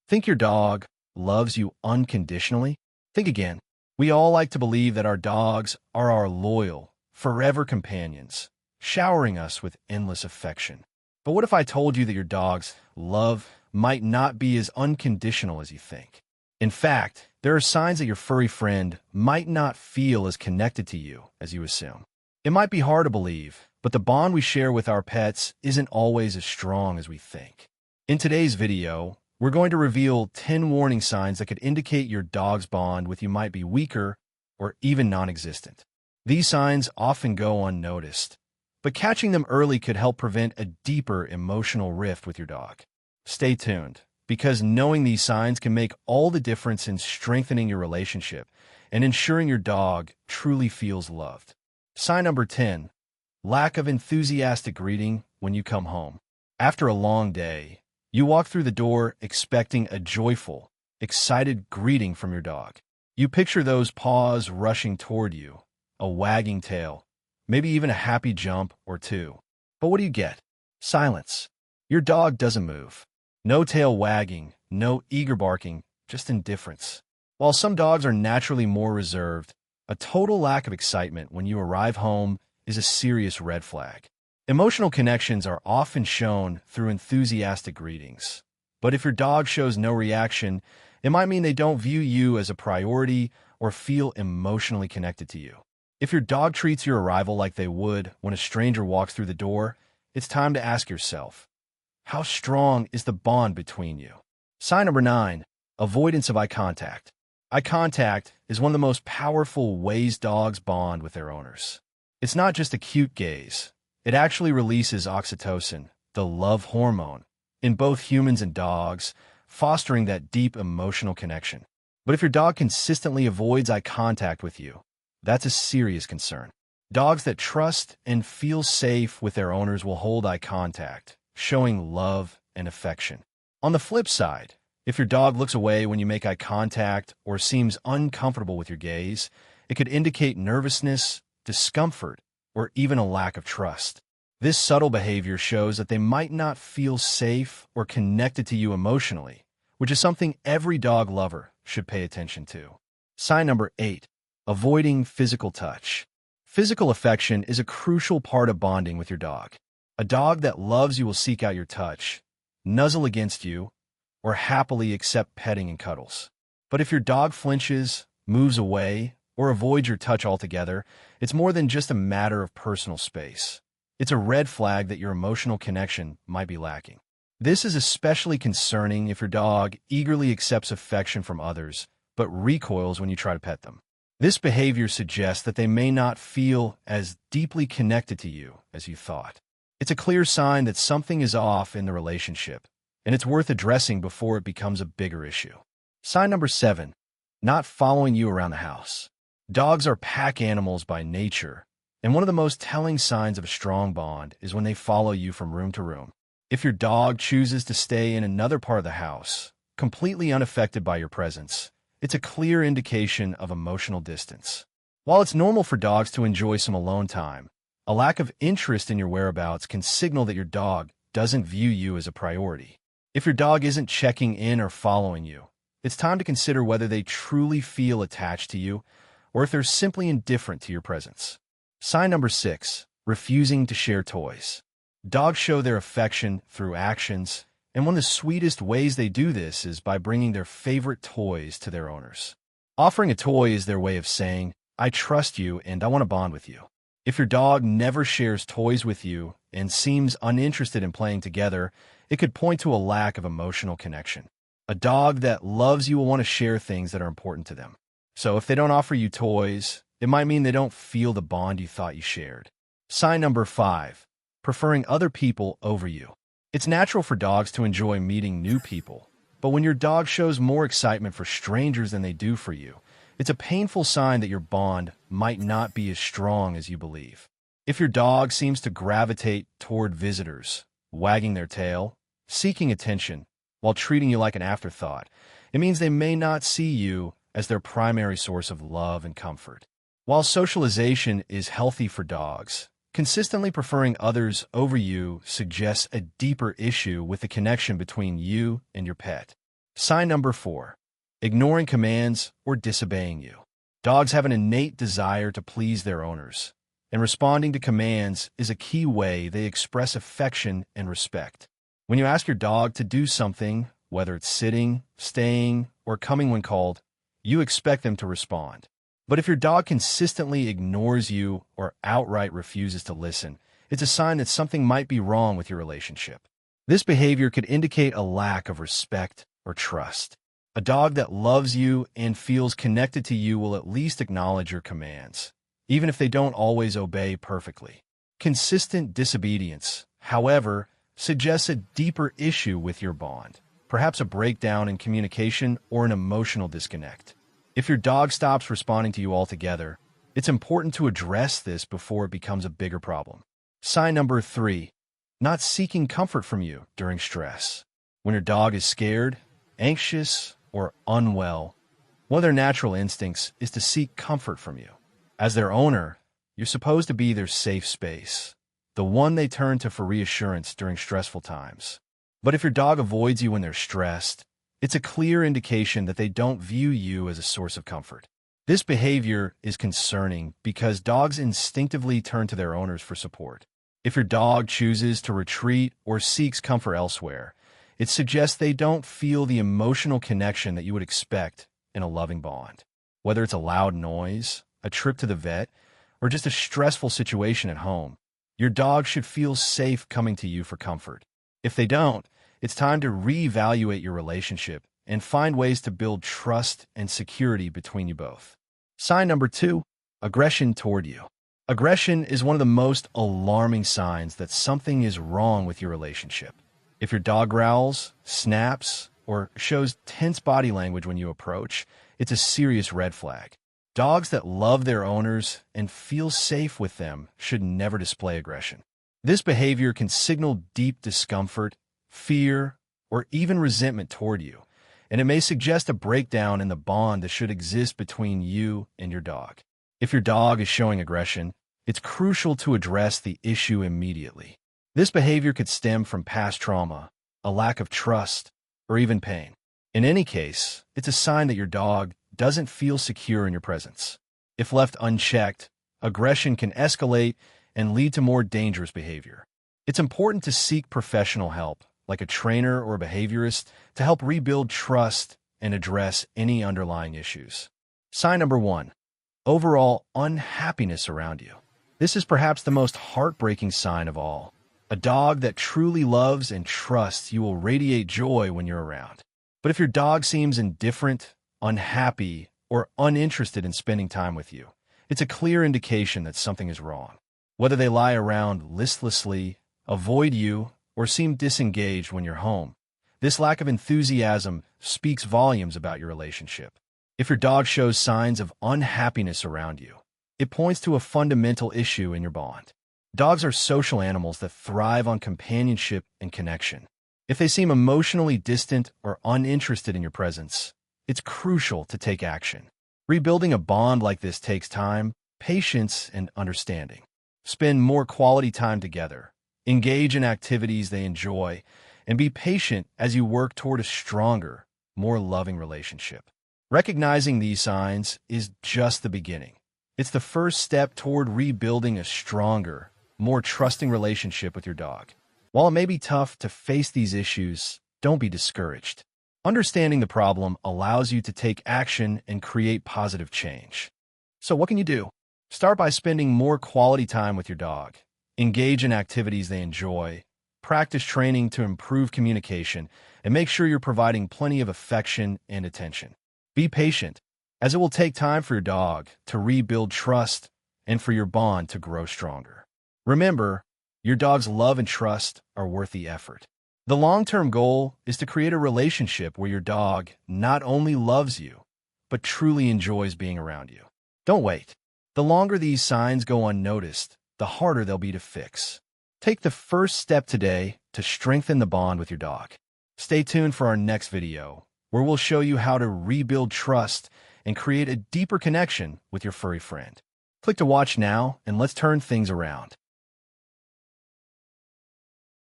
Think your dog loves you unconditionally? Think again. We all like to believe that our dogs are our loyal, forever companions, showering us with endless affection. But what if I told you that your dog's love might not be as unconditional as you think? In fact, there are signs that your furry friend might not feel as connected to you as you assume. It might be hard to believe, but the bond we share with our pets isn't always as strong as we think. In today's video, we're going to reveal 10 warning signs that could indicate your dog's bond with you might be weaker or even non-existent. These signs often go unnoticed, but catching them early could help prevent a deeper emotional rift with your dog. Stay tuned, because knowing these signs can make all the difference in strengthening your relationship and ensuring your dog truly feels loved. Sign number 10, lack of enthusiastic greeting when you come home. After a long day, you walk through the door expecting a joyful, excited greeting from your dog. You picture those paws rushing toward you, a wagging tail, maybe even a happy jump or two. But what do you get? Silence. Your dog doesn't move. No tail wagging, no eager barking, just indifference. While some dogs are naturally more reserved, a total lack of excitement when you arrive home is a serious red flag. Emotional connections are often shown through enthusiastic greetings. But if your dog shows no reaction, it might mean they don't view you as a priority or feel emotionally connected to you. If your dog treats your arrival like they would when a stranger walks through the door, it's time to ask yourself, how strong is the bond between you? Sign number 9, avoidance of eye contact. Eye contact is one of the most powerful ways dogs bond with their owners. It's not just a cute gaze. It actually releases oxytocin, the love hormone, in both humans and dogs, fostering that deep emotional connection. But if your dog consistently avoids eye contact with you, that's a serious concern. Dogs that trust and feel safe with their owners will hold eye contact, showing love and affection. On the flip side, if your dog looks away when you make eye contact or seems uncomfortable with your gaze, it could indicate nervousness, discomfort, or even a lack of trust. This subtle behavior shows that they might not feel safe or connected to you emotionally, which is something every dog lover should pay attention to. Sign number 8, avoiding physical touch. Physical affection is a crucial part of bonding with your dog. A dog that loves you will seek out your touch, nuzzle against you, or happily accept petting and cuddles. But if your dog flinches, moves away, or avoids your touch altogether, it's more than just a matter of personal space. It's a red flag that your emotional connection might be lacking. This is especially concerning if your dog eagerly accepts affection from others, but recoils when you try to pet them. This behavior suggests that they may not feel as deeply connected to you as you thought. It's a clear sign that something is off in the relationship, and it's worth addressing before it becomes a bigger issue. Sign number 7, not following you around the house. Dogs are pack animals by nature, and one of the most telling signs of a strong bond is when they follow you from room to room. If your dog chooses to stay in another part of the house, completely unaffected by your presence, it's a clear indication of emotional distance. While it's normal for dogs to enjoy some alone time, a lack of interest in your whereabouts can signal that your dog doesn't view you as a priority. If your dog isn't checking in or following you, it's time to consider whether they truly feel attached to you or if they're simply indifferent to your presence. Sign number 6, refusing to share toys. Dogs show their affection through actions, and one of the sweetest ways they do this is by bringing their favorite toys to their owners. Offering a toy is their way of saying, I trust you and I want to bond with you. If your dog never shares toys with you and seems uninterested in playing together, it could point to a lack of emotional connection. A dog that loves you will want to share things that are important to them. So if they don't offer you toys, it might mean they don't feel the bond you thought you shared. Sign number 5, preferring other people over you. It's natural for dogs to enjoy meeting new people, but when your dog shows more excitement for strangers than they do for you, it's a painful sign that your bond might not be as strong as you believe. If your dog seems to gravitate toward visitors, wagging their tail, seeking attention, while treating you like an afterthought, it means they may not see you as their primary source of love and comfort. While socialization is healthy for dogs, consistently preferring others over you suggests a deeper issue with the connection between you and your pet. Sign number 4. Ignoring commands or disobeying you. Dogs have an innate desire to please their owners, and responding to commands is a key way they express affection and respect. When you ask your dog to do something, whether it's sitting, staying, or coming when called, you expect them to respond. But if your dog consistently ignores you or outright refuses to listen, it's a sign that something might be wrong with your relationship. This behavior could indicate a lack of respect or trust. A dog that loves you and feels connected to you will at least acknowledge your commands, even if they don't always obey perfectly. Consistent disobedience, however, suggests a deeper issue with your bond, perhaps a breakdown in communication or an emotional disconnect. If your dog stops responding to you altogether, it's important to address this before it becomes a bigger problem. Sign number 3. Not seeking comfort from you during stress. When your dog is scared, anxious, or unwell, one of their natural instincts is to seek comfort from you. As their owner, you're supposed to be their safe space, the one they turn to for reassurance during stressful times. But if your dog avoids you when they're stressed, it's a clear indication that they don't view you as a source of comfort. This behavior is concerning because dogs instinctively turn to their owners for support. If your dog chooses to retreat or seeks comfort elsewhere, it suggests they don't feel the emotional connection that you would expect in a loving bond. Whether it's a loud noise, a trip to the vet, or just a stressful situation at home, your dog should feel safe coming to you for comfort. If they don't, it's time to reevaluate your relationship and find ways to build trust and security between you both. Sign number 2, aggression toward you. Aggression is one of the most alarming signs that something is wrong with your relationship. If your dog growls, snaps, or shows tense body language when you approach, it's a serious red flag. Dogs that love their owners and feel safe with them should never display aggression. This behavior can signal deep discomfort, fear, or even resentment toward you, and it may suggest a breakdown in the bond that should exist between you and your dog. If your dog is showing aggression, it's crucial to address the issue immediately. This behavior could stem from past trauma, a lack of trust, or even pain. In any case, it's a sign that your dog doesn't feel secure in your presence. If left unchecked, aggression can escalate and lead to more dangerous behavior. It's important to seek professional help, like a trainer or a behaviorist, to help rebuild trust and address any underlying issues. Sign number 1, overall unhappiness around you. This is perhaps the most heartbreaking sign of all. A dog that truly loves and trusts you will radiate joy when you're around. But if your dog seems indifferent, unhappy, or uninterested in spending time with you, it's a clear indication that something is wrong. Whether they lie around listlessly, avoid you, or seem disengaged when you're home, this lack of enthusiasm speaks volumes about your relationship. If your dog shows signs of unhappiness around you, it points to a fundamental issue in your bond. Dogs are social animals that thrive on companionship and connection. If they seem emotionally distant or uninterested in your presence, it's crucial to take action. Rebuilding a bond like this takes time, patience, and understanding. Spend more quality time together. Engage in activities they enjoy, and be patient as you work toward a stronger, more loving relationship. Recognizing these signs is just the beginning. It's the first step toward rebuilding a stronger, more trusting relationship with your dog. While it may be tough to face these issues, don't be discouraged. Understanding the problem allows you to take action and create positive change. So what can you do? Start by spending more quality time with your dog. Engage in activities they enjoy. Practice training to improve communication, and make sure you're providing plenty of affection and attention. Be patient, as it will take time for your dog to rebuild trust and for your bond to grow stronger. Remember, your dog's love and trust are worth the effort. The long-term goal is to create a relationship where your dog not only loves you, but truly enjoys being around you. Don't wait. The longer these signs go unnoticed, the harder they'll be to fix. Take the first step today to strengthen the bond with your dog. Stay tuned for our next video, where we'll show you how to rebuild trust and create a deeper connection with your furry friend. Click to watch now, and let's turn things around.